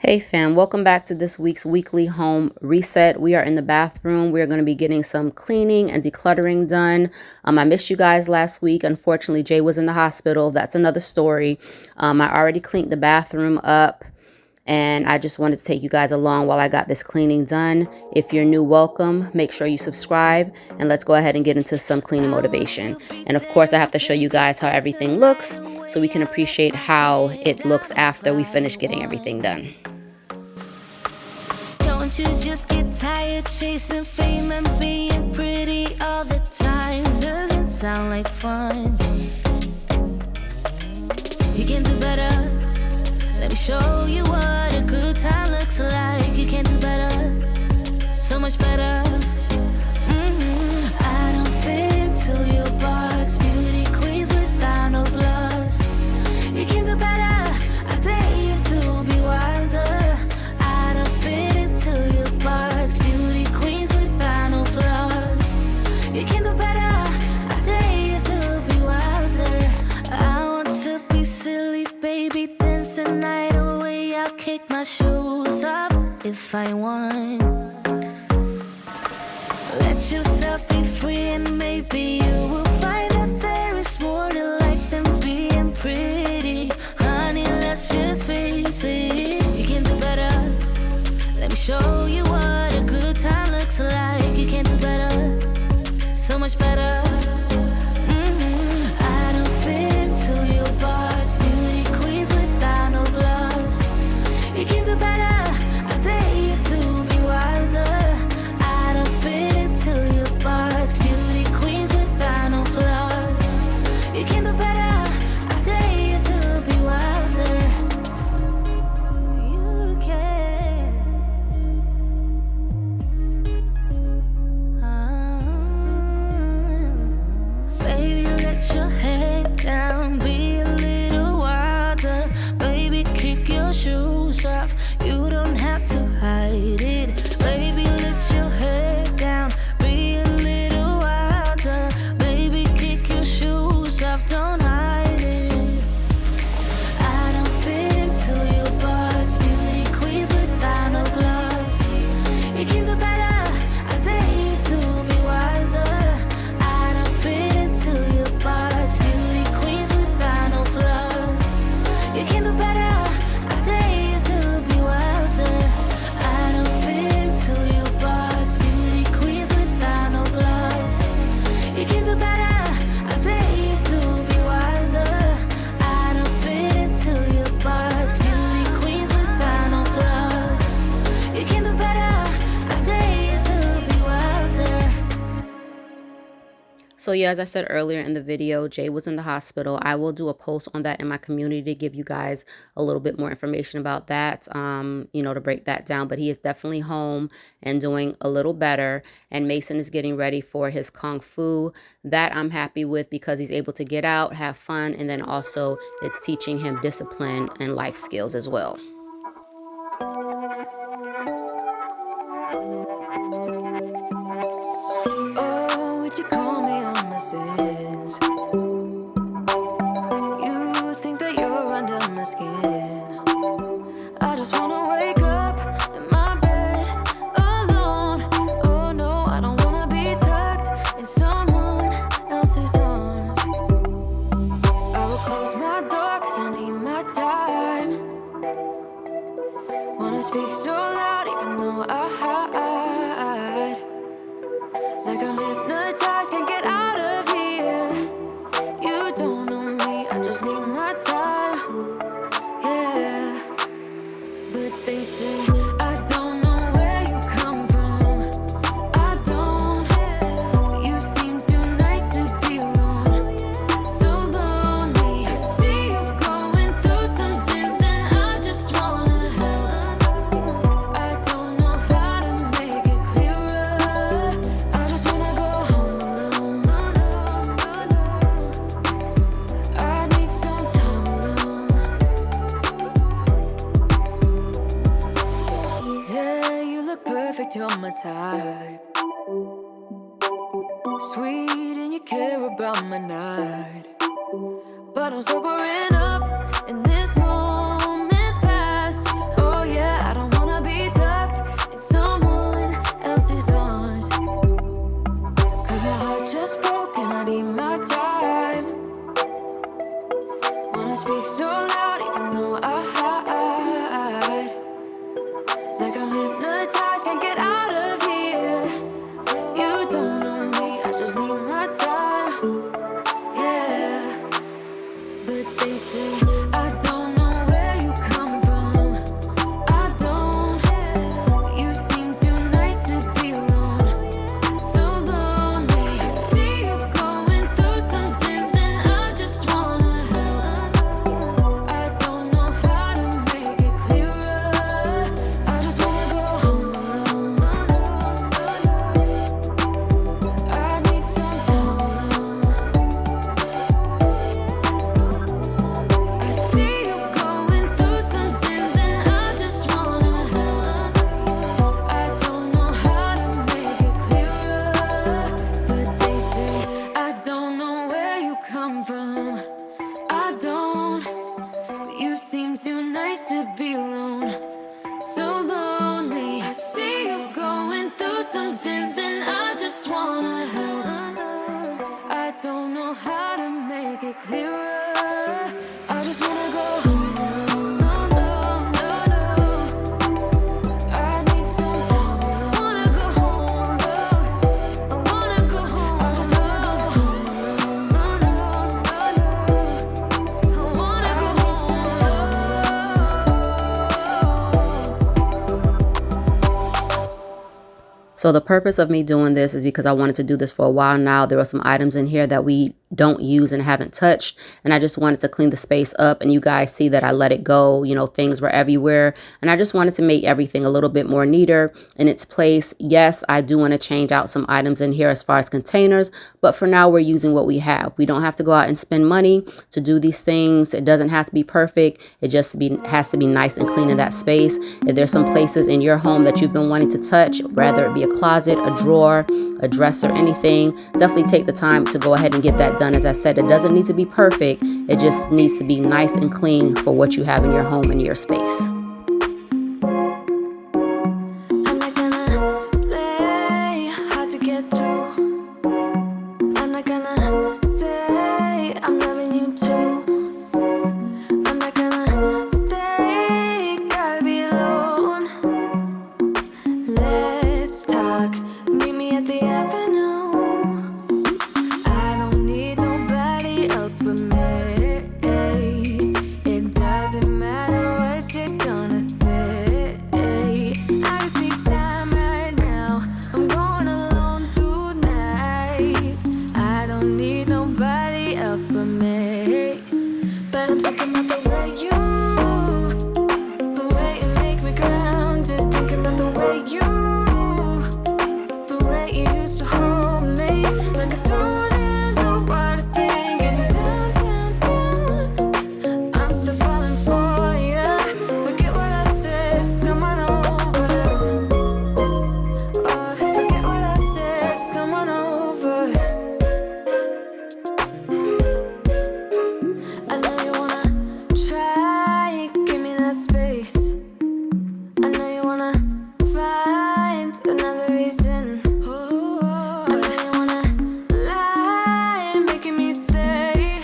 Hey fam, welcome back to this week's weekly home reset. We are in the bathroom. We are going to be getting some cleaning and decluttering done. I missed you guys last week. Unfortunately, Jay was in the hospital. That's another story. I already cleaned the bathroom up, and I just wanted to take you guys along while I got this cleaning done. If you're new, welcome. Make sure you subscribe, and let's go ahead and get into some cleaning motivation. And of course, I have to show you guys how everything looks so we can appreciate how it looks after we finish getting everything done. Don't you just get tired chasing fame and being pretty all the time? Doesn't sound like fun. You can do better. Let me show you what a good time looks like. You can do better, so much better. I don't fit into your box. Beauty queens without no flaws. You can do better. I dare you to be wilder. I don't fit into your box. Beauty queens without no flaws. You can do better. I dare you to be wilder. I want to be silly, baby. Dance the night away. I'll kick my shoes off if I want. Let yourself be free, and maybe you will find that there is more to life than being pretty. Honey, let's just face it. You can do better. Let me show you what a good time looks like. You can do better, so much better. I don't fit into your box. Beauty queens without no flaws. You can do better. I dare you to be wilder. I don't fit into your box. Beauty queens without no flaws. You can do better. I dare you to be wilder. You can. Baby, let your head down. Be a little wilder. Baby, kick your shoes off. You don't have to hide it. Baby, let your head down. Be a little wilder. Baby, kick your shoes off. Don't hide it. I don't fit into your box. Beauty queens without no flaws. You can do better. I dare you to be wilder. I don't fit into your box. Beauty queens without no flaws. You can do better. I dare you to be wilder. I don't fit into your box. Beauty queens without no flaws. You can do better. I dare you to be wilder. I don't fit into your box. Beauty queens without no flaws. You can do better. I dare you to be wilder. So yeah, as I said earlier in the video, Jay was in the hospital. I will do a post on that in my community to give you guys a little bit more information about that, to break that down. But he is definitely home and doing a little better. And Mason is getting ready for his Kung Fu. That I'm happy with because he's able to get out, have fun, and then also it's teaching him discipline and life skills as well. Oh, would you call me on my sins? You think that you're under my skin. I just wanna wake up in my bed alone. Oh no, I don't wanna be tucked in someone else's arms. I will close my door 'cause I need my time. Wanna speak so loud even though I hide. Like I'm hypnotized, can't get out of here. You don't know me, I just need my time. Yeah, but they say I don't know where you come from. I don't. You seem too nice to be alone. So lonely. I see you going through some things, and I just wanna help. I don't know how to make it clearer. I just wanna go home alone. I need some time alone. Yeah, you look perfect, you're my type. Sweet and you care about my night. But I'm sobering up, and this moment's past. Oh yeah, wanna speak so loud, even though I hide. Like I'm hypnotized, can't get out of here. You don't know me, I just need my time. Yeah, but they say I don't know where you come from. I don't. You seem too nice to be alone. So lonely. I see you going through some things, and I just wanna help. I don't know how to make it clearer. I just wanna go home alone. I need some time alone. I see you going through some things, and I just wanna help. I don't know how to make it clearer, but they say I don't know where you come from. I don't, but you seem too nice to be alone. So lonely. I see you going through some things, and I just wanna help. I don't know how to make it clearer. I just wanna go home alone. No, no, no, no. I need some time. I wanna go home alone. I wanna go home. I just wanna go home alone. No, no, no, no. I wanna go home. Some time. So the purpose of me doing this is because I wanted to do this for a while now. There were some items in here that we don't use and haven't touched, and I just wanted to clean the space up, and you guys see that I let it go. You know, things were everywhere, and I just wanted to make everything a little bit more neater in its place. Yes, I do want to change out some items in here as far as containers, but for now we're using what we have. We don't have to go out and spend money to do these things. It doesn't have to be perfect. It just has to be nice and clean in that space. If there's some places in your home that you've been wanting to touch, whether it be a closet, a drawer, a dresser, anything, definitely take the time to go ahead and get that done. As I said, it doesn't need to be perfect. It just needs to be nice and clean for what you have in your home and your space. I'm not gonna play hard to get through. I'm not gonna say I'm loving you too. I'm not gonna stay, gotta be alone. Let's talk, meet me at the avenue. I don't need nobody else but me. It doesn't matter what you're gonna say. I just need time right now. I'm going alone tonight. I don't need nobody else but me. But I'm thinking about the way the way you make me grounded. Thinking about the way the way you used to hold me. Like a stone in the water, singing down, down, down. I'm still falling for ya. Forget what I said, just come on over. Forget what I said, just come on over. I know you wanna try, give me that space. I know you wanna find another reason. I know you wanna lie, making me stay.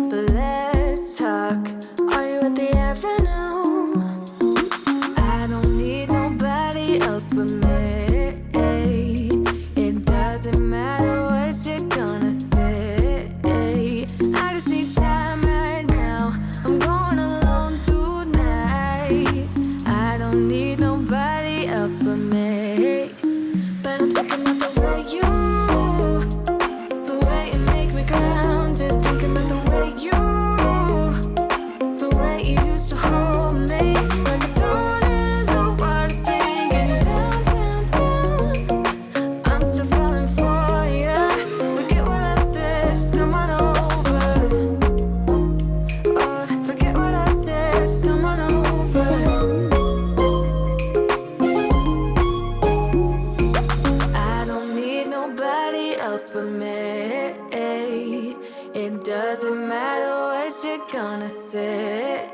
But let's talk. Are you at the avenue? I don't need nobody else but me. It doesn't matter what you're gonna say. I just need time right now. I'm going alone tonight. I don't need nobody else but me. But I'm thinking about the way the way you make me grounded. Thinking about the way you used to hold me. Like a stone in the water, singing down, down, down. I'm still falling for ya. Forget what I said, just come on over. Forget what I said, just come on over. I don't need nobody else but me. It doesn't matter what you're gonna say.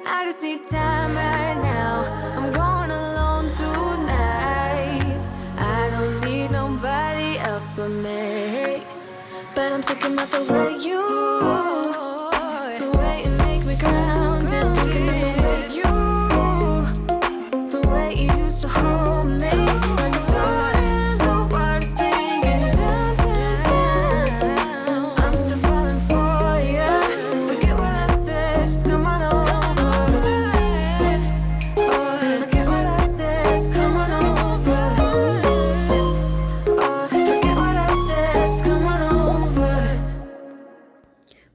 I just need time right now. I'm going alone tonight. I don't need nobody else but me. But I'm thinking about the way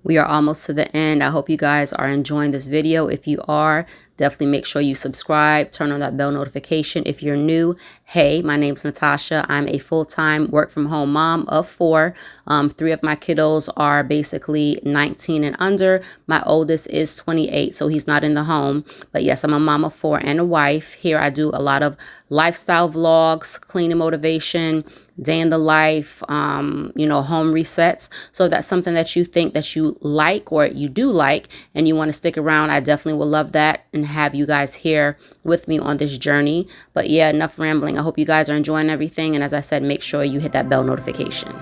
We are almost to the end. I hope you guys are enjoying this video. If you are, definitely make sure you subscribe, turn on that bell notification. If you're new, hey, my name's Natasha. I'm a full-time work-from-home mom of 4. 3 of my kiddos are basically 19 and under. My oldest is 28, so he's not in the home. But yes, I'm a mom of 4 and a wife. Here I do a lot of lifestyle vlogs, cleaning motivation, day in the life, home resets. So if that's something that you think that you like or you do like and you want to stick around, I definitely would love that and have you guys here with me on this journey. But yeah, enough rambling. I hope you guys are enjoying everything. And as I said, make sure you hit that bell notification.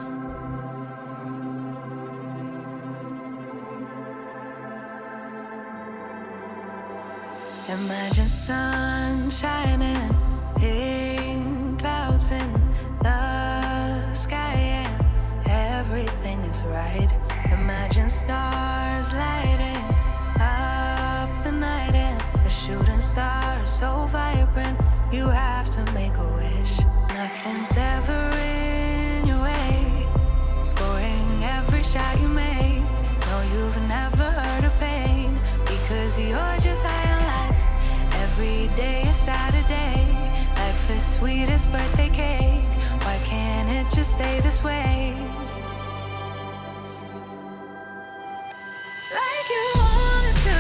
Imagine sun shining, pink clouds in the sky, and everything is right. Imagine stars lighting up the night, and a shooting star so vibrant, you have to make a wish. Nothing's ever in your way, scoring every shot you make. No, you've never heard of pain, because you're just high on life. Every day is Saturday. Life is sweet as birthday cake. Why can't it just stay this way? Like you wanted to,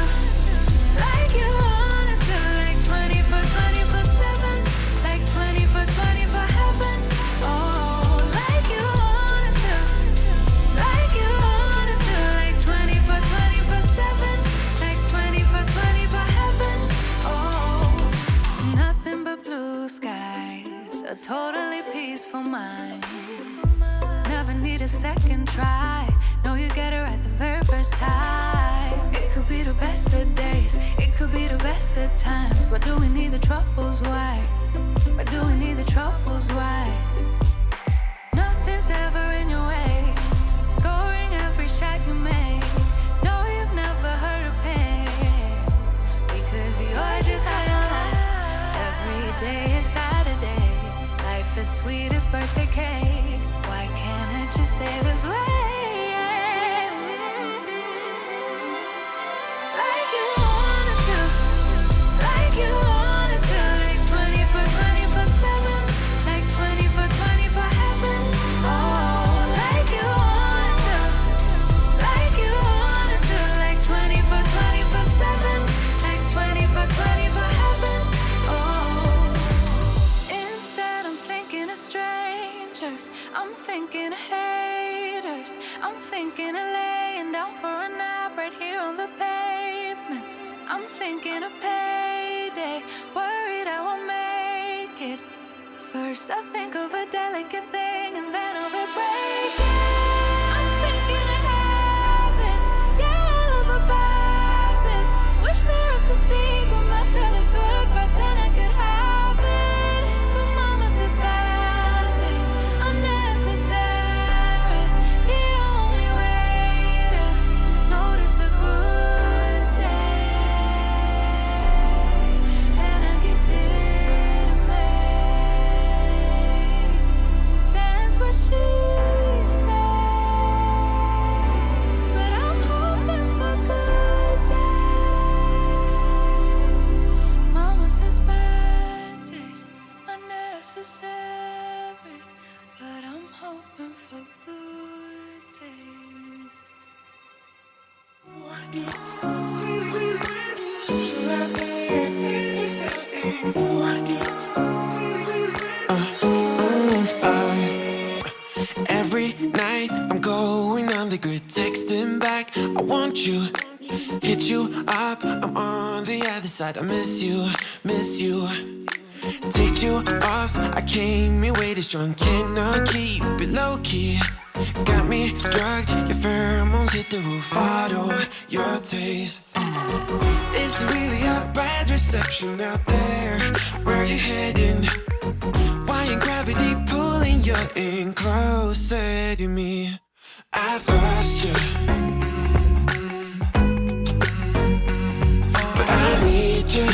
like you wanted to, like 24/7, like 24/24 heaven. Oh, like you wanted to, like you wanted to, like 24/7, like 24/24 heaven. Oh, nothing but blue skies, a totally peaceful mind. Never need a second try. No, you get it right the very first time. It could be the best of days, it could be the best of times. Why do we need the troubles? Why? Why do we need the troubles? Why? Nothing's ever in your way, scoring every shot you make. No, you've never heard of pain, because you're just high on life. Every day is Saturday. Life is sweet as birthday cake. Why can't it just stay this way? Like you wanted to, like you wanted to, like 24/7, like 24/24 heaven. Oh, like you wanted to, like you wanted to, like 24/7, like 24/24 heaven. Oh, instead I'm thinking of strangers, I'm thinking of haters, I'm thinking of laying down for a nap right here on the pavement. I'm thinking of payday, worried I won't make it. First I think of a delicate thing and then of a break it. I'm thinking of habits, yeah, all of the bad bits. Wish there was a sequel map to the good parts and I could have it. But mama says bad days are necessary. He only waited, notice a good day, and I guess it makes sense what she said. But I'm hoping for good days. Mama says bad days are necessary, but I'm hoping for good days. Every night I'm going on the grid, texting back, I want you, hit you up, I'm on the other side, I miss you, miss you. Take you off, I came in way too strong, cannot keep it low key. Got me drugged, your pheromones hit the roof, auto your taste. It's really a bad reception out there, where you heading? Why ain't gravity pulling you in closer to me? I've lost you, but I need you,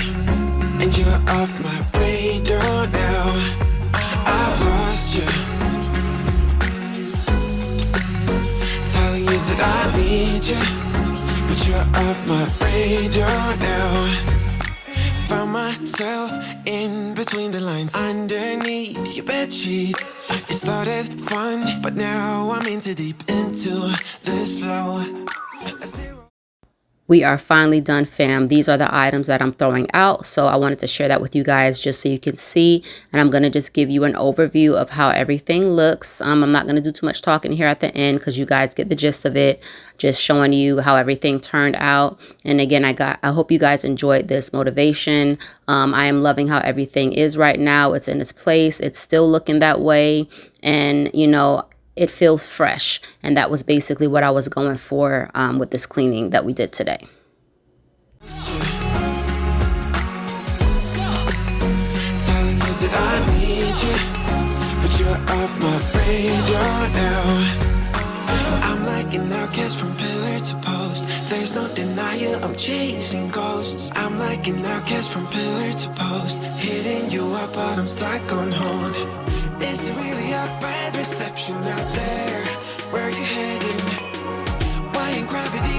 and you're off my radar now. I've lost you, telling you that I need need you, but you're off my radar now. Found myself in between the lines, underneath your bed sheets. It started fun, but now I'm in too deep into this flow. We are finally done, fam. These are the items that I'm throwing out. So I wanted to share that with you guys just so you can see. And I'm going to just give you an overview of how everything looks. I'm not going to do too much talking here at the end because you guys get the gist of it. Just showing you how everything turned out. And again, I hope you guys enjoyed this motivation. I am loving how everything is right now. It's in its place. It's still looking that way. And, you know, it feels fresh. And that was basically what I was going for with this cleaning that we did today. Telling you that I need you, but you're off my radar now. I'm like an outcast from pillar to post. There's no denial, I'm chasing ghosts. I'm like an outcast from pillar to post, hitting you up, but I'm stuck on hold. Is it really a bad reception out there? Where you heading? Why ain't gravity